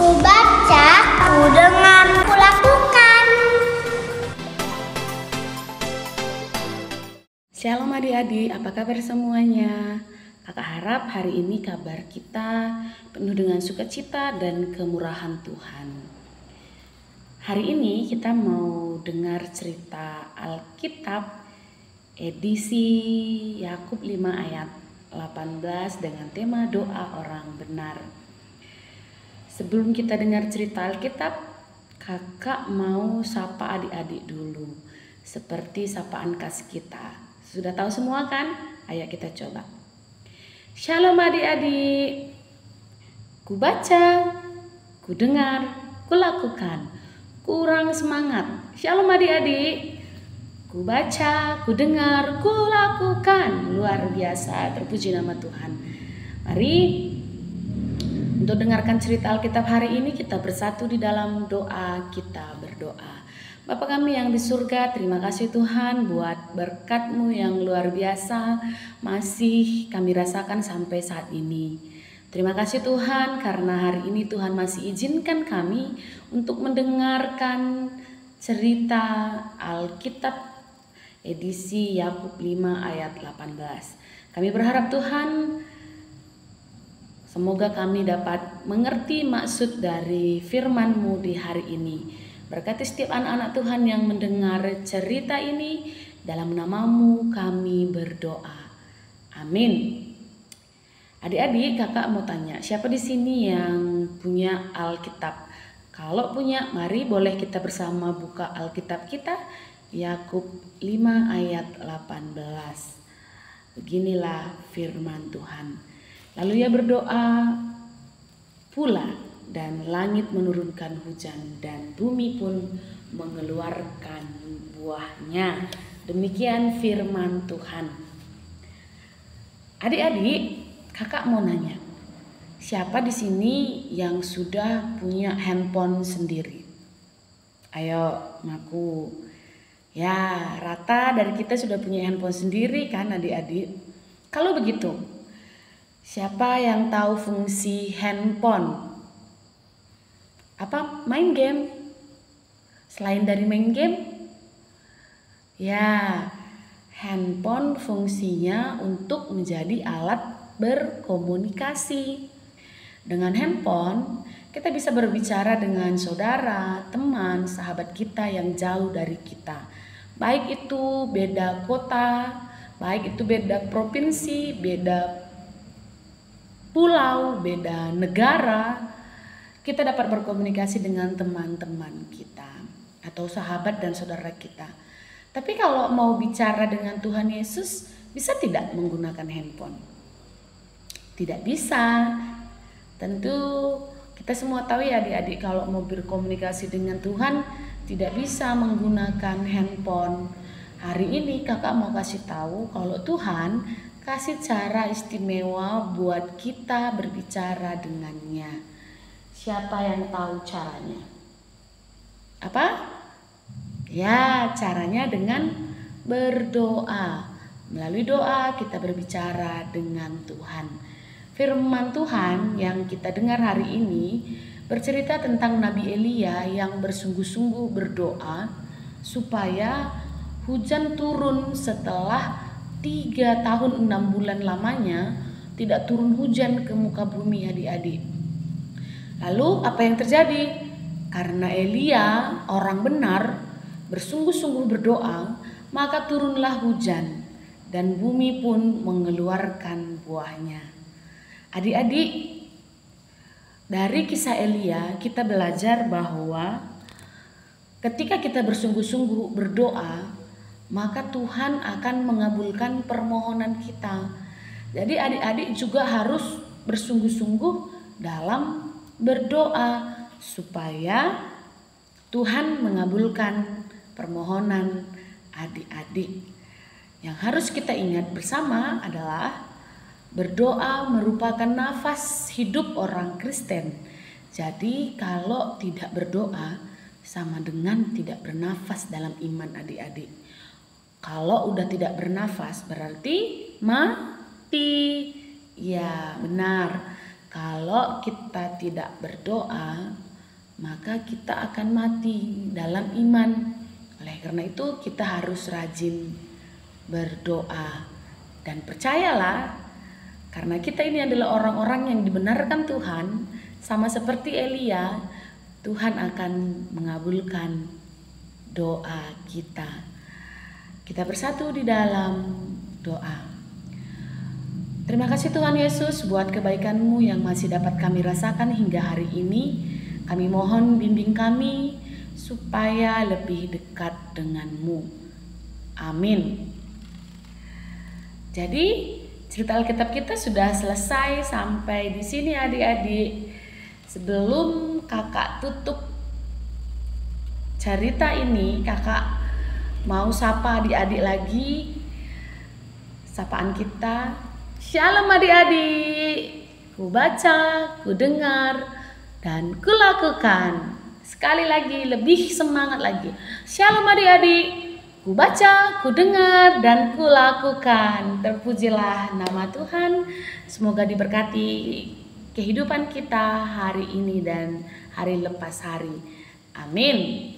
Ku baca, ku dengar, ku lakukan. Shalom adik-adik, apa kabar semuanya? Kakak harap hari ini kabar kita penuh dengan sukacita dan kemurahan Tuhan. Hari ini kita mau dengar cerita Alkitab edisi Yakub 5 ayat 18 dengan tema doa orang benar. Sebelum kita dengar cerita Alkitab, kakak mau sapa adik-adik dulu, seperti sapaan khas kita. Sudah tahu semua kan? Ayo kita coba. Shalom adik-adik. Ku baca, ku dengar, ku lakukan. Kurang semangat. Shalom adik-adik. Ku baca, ku dengar, ku lakukan. Luar biasa, terpuji nama Tuhan. Mari untuk dengarkan cerita Alkitab hari ini, kita bersatu di dalam doa, kita berdoa. Bapa kami yang di surga, terima kasih Tuhan buat berkat-Mu yang luar biasa masih kami rasakan sampai saat ini. Terima kasih Tuhan karena hari ini Tuhan masih izinkan kami untuk mendengarkan cerita Alkitab edisi Yakub 5 ayat 18. Kami berharap Tuhan, semoga kami dapat mengerti maksud dari firman-Mu di hari ini. Berkati setiap anak-anak Tuhan yang mendengar cerita ini, dalam nama-Mu kami berdoa. Amin. Adik-adik, kakak mau tanya, siapa di sini yang punya Alkitab? Kalau punya, mari boleh kita bersama buka Alkitab kita, Yakub 5 ayat 18. Beginilah firman Tuhan. Lalu ia berdoa pula, dan langit menurunkan hujan, dan bumi pun mengeluarkan buahnya. Demikian firman Tuhan. Adik-adik, kakak mau nanya, siapa di sini yang sudah punya handphone sendiri? Ayo ngaku. Ya, rata dari kita sudah punya handphone sendiri kan adik-adik? Kalau begitu, siapa yang tahu fungsi handphone? Apa? Main game? Selain dari main game? Ya, handphone fungsinya untuk menjadi alat berkomunikasi. Dengan handphone, kita bisa berbicara dengan saudara, teman, sahabat kita yang jauh dari kita. Baik itu beda kota, baik itu beda provinsi, beda pulau, beda negara. Kita dapat berkomunikasi dengan teman-teman kita atau sahabat dan saudara kita. Tapi kalau mau bicara dengan Tuhan Yesus, bisa tidak menggunakan handphone? Tidak bisa. Tentu kita semua tahu ya adik-adik, kalau mau berkomunikasi dengan Tuhan tidak bisa menggunakan handphone. Hari ini kakak mau kasih tahu kalau Tuhan kasih cara istimewa buat kita berbicara dengannya. Siapa yang tahu caranya? Apa? Ya, caranya dengan berdoa. Melalui doa kita berbicara dengan Tuhan. Firman Tuhan yang kita dengar hari ini bercerita tentang Nabi Elia yang bersungguh-sungguh berdoa supaya hujan turun setelah 3 tahun 6 bulan lamanya tidak turun hujan ke muka bumi adik-adik. Lalu apa yang terjadi? Karena Elia orang benar bersungguh-sungguh berdoa, maka turunlah hujan dan bumi pun mengeluarkan buahnya. Adik-adik, dari kisah Elia kita belajar bahwa ketika kita bersungguh-sungguh berdoa, maka Tuhan akan mengabulkan permohonan kita. Jadi adik-adik juga harus bersungguh-sungguh dalam berdoa supaya Tuhan mengabulkan permohonan adik-adik. Yang harus kita ingat bersama adalah berdoa merupakan nafas hidup orang Kristen. Jadi kalau tidak berdoa sama dengan tidak bernafas dalam iman adik-adik. Kalau udah tidak bernafas berarti mati. Ya benar. Kalau kita tidak berdoa, maka kita akan mati dalam iman. Oleh karena itu kita harus rajin berdoa. Dan percayalah, karena kita ini adalah orang-orang yang dibenarkan Tuhan, sama seperti Elia, Tuhan akan mengabulkan doa kita. Kita bersatu di dalam doa. Terima kasih Tuhan Yesus buat kebaikan-Mu yang masih dapat kami rasakan hingga hari ini. Kami mohon bimbing kami supaya lebih dekat dengan-Mu. Amin. Jadi cerita Alkitab kita sudah selesai sampai di sini adik-adik. Sebelum kakak tutup cerita ini, kakak mau sapa adik-adik lagi. Sapaan kita, Shalom adik-adik. Ku baca, ku dengar, dan ku lakukan. Sekali lagi, lebih semangat lagi. Shalom adik-adik. Ku baca, ku dengar, dan ku lakukan. Terpujilah nama Tuhan. Semoga diberkati kehidupan kita hari ini dan hari lepas hari. Amin.